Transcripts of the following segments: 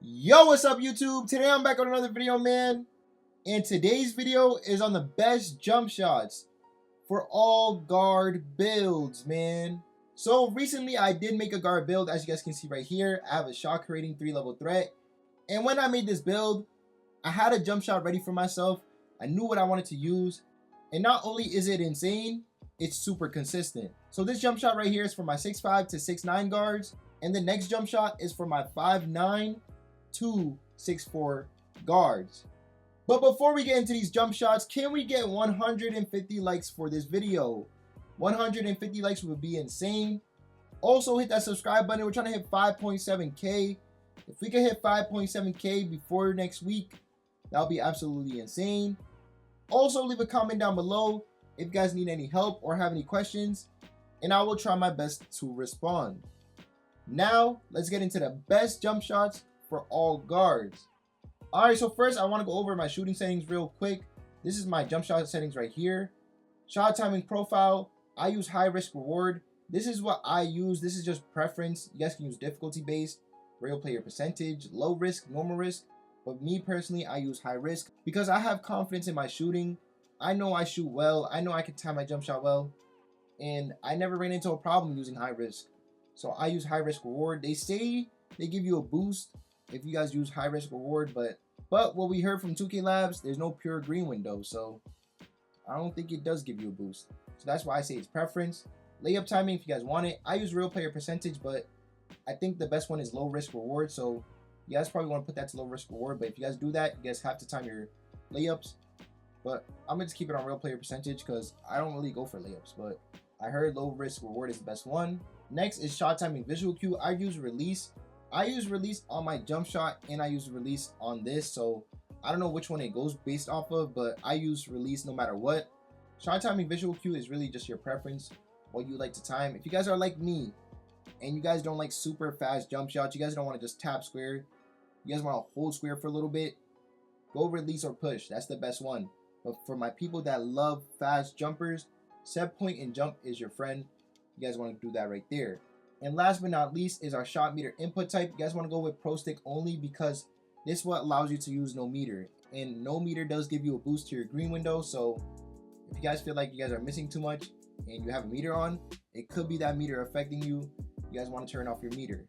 Yo, what's up YouTube? Today I'm back on another video, man. And today's video is on the best jump shots for all guard builds, man. So recently I did make a guard build. As you guys can see right here, I have a shot creating 3-level threat. And when I made this build, I had a jump shot ready for myself. I knew what I wanted to use. And not only is it insane, it's super consistent. So this jump shot right here is for my 6'5 to 6'9 guards. And the next jump shot is for my 5'9 to 6'4 guards. But before we get into these jump shots, can we get 150 likes for this video? 150 likes would be insane. Also hit that subscribe button. We're trying to hit 5.7k. If we can hit 5.7k before next week, that'll be absolutely insane. Also leave a comment down below if you guys need any help or have any questions, and I will try my best to respond. Now let's get into the best jump shots for all guards. Alright, so first I want to go over my shooting settings real quick. This is my jump shot settings right here. Shot timing profile, I use high risk reward. This is what I use. This is just preference. You guys can use difficulty based, real player percentage, low risk, normal risk. But me personally, I use high risk because I have confidence in my shooting. I know I shoot well. I know I can time my jump shot well. And I never ran into a problem using high risk. So I use high risk reward. They say they give you a boost if you guys use high risk reward, but what we heard from 2K Labs, there's no pure green window, so I don't think it does give you a boost. So that's why I say it's preference. Layup timing, if you guys want it. I use real player percentage, but I think the best one is low risk reward, so you guys probably want to put that to low risk reward. But if you guys do that, you guys have to time your layups. But I'm gonna just keep it on real player percentage because I don't really go for layups, but I heard low risk reward is the best one. Next is shot timing visual cue. I use release. I use release on my jump shot and I use release on this, so I don't know which one it goes based off of, but I use release no matter what. Shot timing visual cue is really just your preference, what you like to time. If you guys are like me and you guys don't like super fast jump shots, you guys don't want to just tap square, you guys want to hold square for a little bit, go release or push. That's the best one. But for my people that love fast jumpers, set point and jump is your friend. You guys want to do that right there. And last but not least is our shot meter input type. You guys want to go with pro stick only because this is what allows you to use no meter. And no meter does give you a boost to your green window. So if you guys feel like you guys are missing too much and you have a meter on, it could be that meter affecting you. You guys want to turn off your meter.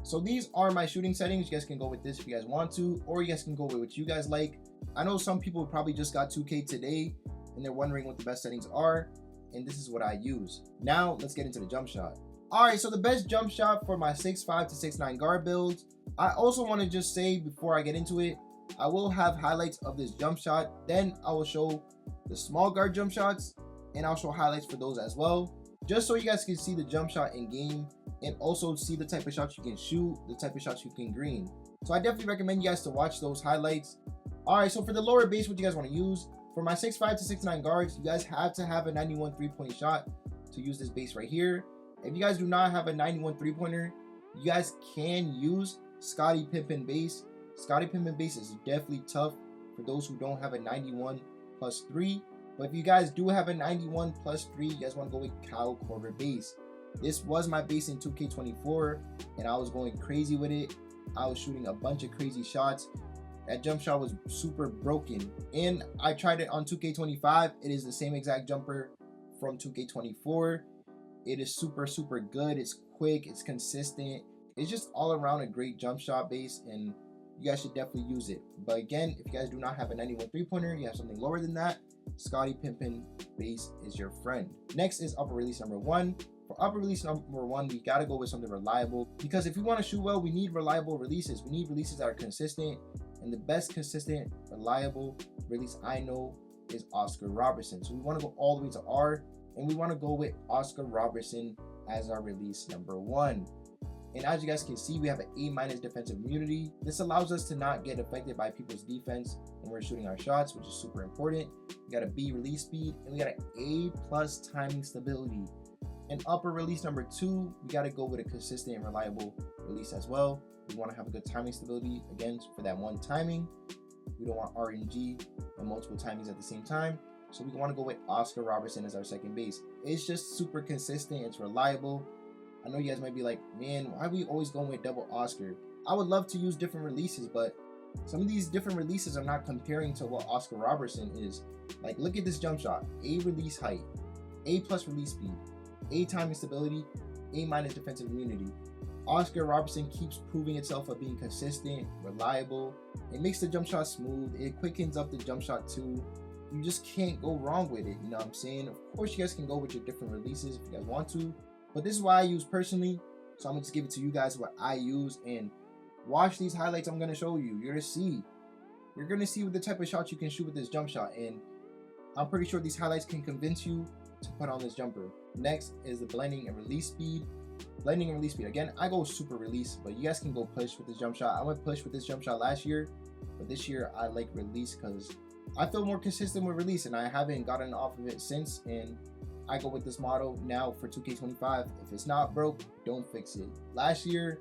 So these are my shooting settings. You guys can go with this if you guys want to, or you guys can go with what you guys like. I know some people probably just got 2K today and they're wondering what the best settings are. And this is what I use. Now let's get into the jump shot. Alright, so the best jump shot for my 6'5 to 6'9 guard builds. I also want to just say before I get into it, I will have highlights of this jump shot. Then I will show the small guard jump shots and I'll show highlights for those as well. Just so you guys can see the jump shot in game and also see the type of shots you can shoot, the type of shots you can green. So I definitely recommend you guys to watch those highlights. Alright, so for the lower base, what you guys want to use. For my 6'5 to 6'9 guards, you guys have to have a 91 3-point shot to use this base right here. If you guys do not have a 91 3-pointer, you guys can use Scottie Pippen base. Scottie Pippen base is definitely tough for those who don't have a 91 plus 3. But if you guys do have a 91 plus 3, you guys want to go with Kyle Korver base. This was my base in 2K24, and I was going crazy with it. I was shooting a bunch of crazy shots. That jump shot was super broken. And I tried it on 2K25. It is the same exact jumper from 2K24. It is super good. It's quick, it's consistent, it's just all around a great jump shot base, and you guys should definitely use it. But again, if you guys do not have a 91 3-pointer, you have something lower than that, Scottie Pippen base is your friend. Next is upper release number 1. For upper release number 1, we gotta go with something reliable, because if we want to shoot well, we need reliable releases. We need releases that are consistent, and the best consistent reliable release I know is Oscar Robertson. So we want to go all the way to R, and we want to go with Oscar Robertson as our release number 1. And as you guys can see, we have an A- defensive immunity. This allows us to not get affected by people's defense when we're shooting our shots, which is super important. We got a B release speed, and we got an A+ timing stability. And upper release number 2, we got to go with a consistent and reliable release as well. We want to have a good timing stability, again, for that one timing. We don't want RNG and multiple timings at the same time. So we want to go with Oscar Robertson as our second base. It's just super consistent. It's reliable. I know you guys might be like, man, why are we always going with double Oscar? I would love to use different releases, but some of these different releases are not comparing to what Oscar Robertson is. Like, look at this jump shot. A release height, A plus release speed, A timing stability, A minus defensive immunity. Oscar Robertson keeps proving itself of being consistent, reliable. It makes the jump shot smooth. It quickens up the jump shot too. You just can't go wrong with it. You know what I'm saying? Of course, you guys can go with your different releases if you guys want to, but this is what I use personally. So I'm gonna just give it to you guys what I use, and watch these highlights I'm gonna show you. You're gonna see what the type of shots you can shoot with this jump shot, and I'm pretty sure these highlights can convince you to put on this jumper. Next is the blending and release speed. Blending and release speed. Again, I go super release, but you guys can go push with this jump shot. I went push with this jump shot last year, but this year I like release because I feel more consistent with release, and I haven't gotten off of it since, and I go with this model now for 2K25. If it's not broke, don't fix it. Last year,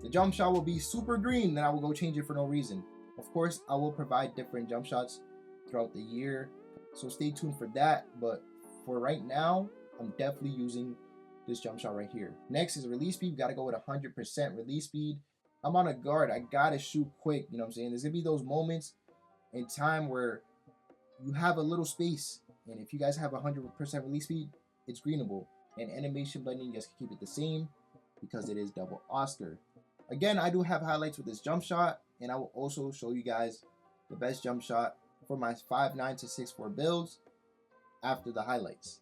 the jump shot will be super green, then I will go change it for no reason. Of course, I will provide different jump shots throughout the year, so stay tuned for that. But for right now, I'm definitely using this jump shot right here. Next is release speed. We gotta go with 100% release speed. I'm on a guard. I gotta shoot quick. You know what I'm saying? There's gonna be those moments in time where you have a little space, and if you guys have 100% release speed, it's greenable. And animation blending, you guys can keep it the same because it is double Oscar. Again, I do have highlights with this jump shot, and I will also show you guys the best jump shot for my 5'9" to 6'4" builds after the highlights.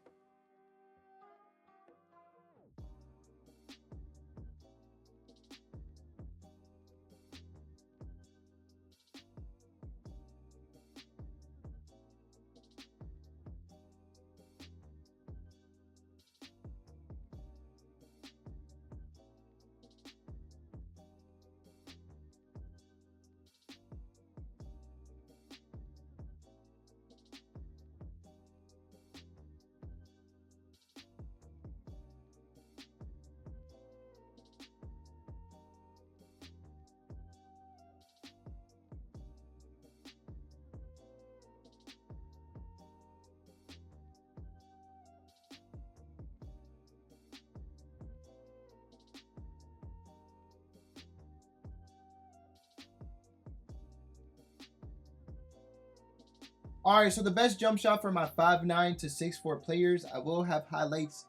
Alright, so the best jump shot for my 5'9" to 6'4" players. I will have highlights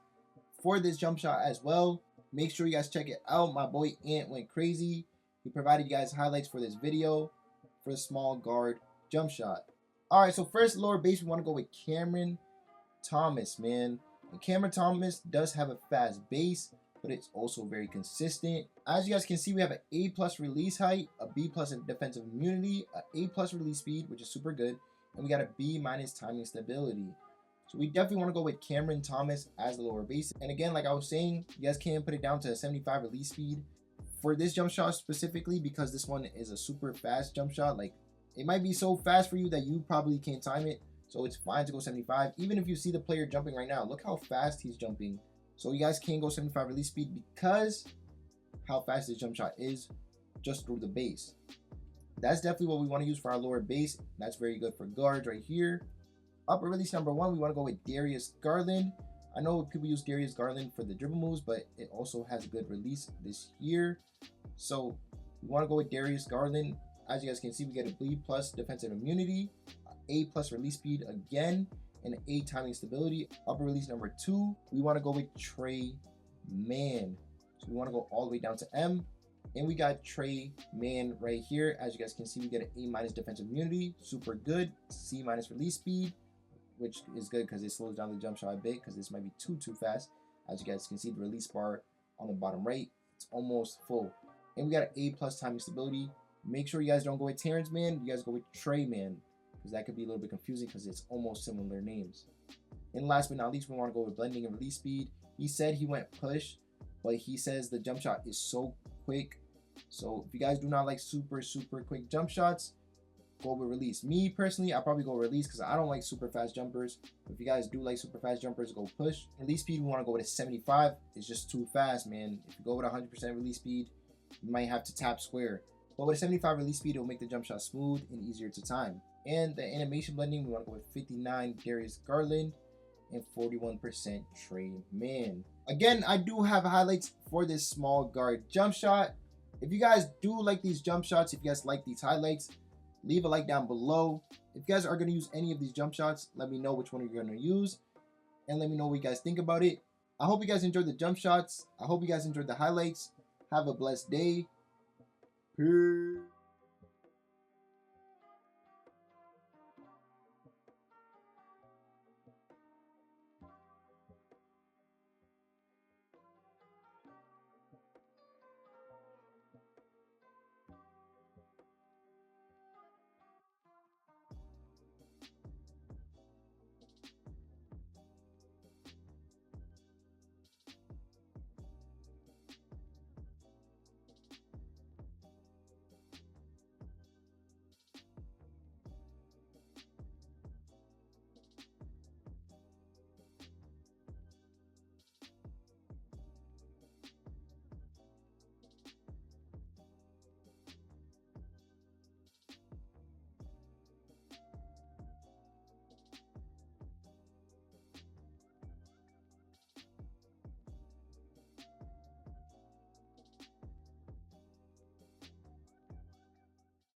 for this jump shot as well. Make sure you guys check it out. My boy Ant went crazy. He provided you guys highlights for this video for the small guard jump shot. Alright, so first lower base, we want to go with Cameron Thomas, man. And Cameron Thomas does have a fast base, but it's also very consistent. As you guys can see, we have an A plus release height, a B plus in defensive immunity, an A plus release speed, which is super good, and we got a B minus timing stability. So we definitely want to go with Cameron Thomas as the lower base. And again, like I was saying, you guys can put it down to a 75 release speed for this jump shot specifically, because this one is a super fast jump shot. Like, it might be so fast for you that you probably can't time it, so it's fine to go 75. Even if you see the player jumping right now, look how fast he's jumping. So you guys can go 75 release speed because how fast this jump shot is just through the base. That's definitely what we want to use for our lower base. That's very good for guards right here. Upper release number 1, we want to go with Darius Garland. I know people use Darius Garland for the dribble moves, but it also has a good release this year. So we want to go with Darius Garland. As you guys can see, we get a B plus defensive immunity, A plus release speed again, and an A timing stability. Upper release number 2, we want to go with Trey Mann. So we want to go all the way down to M. And we got Trey Mann right here. As you guys can see, we get an A minus defensive immunity, super good. C minus release speed, which is good because it slows down the jump shot a bit, because this might be too fast. As you guys can see, the release bar on the bottom right, it's almost full. And we got an A plus timing stability. Make sure you guys don't go with Terrence Mann, you guys go with Trey Mann, because that could be a little bit confusing because it's almost similar names. And last but not least, we want to go with blending and release speed. He said he went push, but he says the jump shot is so quick. So if you guys do not like super quick jump shots, go with release. Me personally, I probably go release because I don't like super fast jumpers. If you guys do like super fast jumpers, go push. Release speed, we want to go with a 75. It's just too fast, man. If you go with 100% release speed, you might have to tap square. But with a 75 release speed, it will make the jump shot smooth and easier to time. And the animation blending, we want to go with 59 Darius Garland and 41% Trey Mann. Again, I do have highlights for this small guard jump shot. If you guys do like these jump shots, if you guys like these highlights, leave a like down below. If you guys are going to use any of these jump shots, let me know which one you're going to use. And let me know what you guys think about it. I hope you guys enjoyed the jump shots. I hope you guys enjoyed the highlights. Have a blessed day. Peace.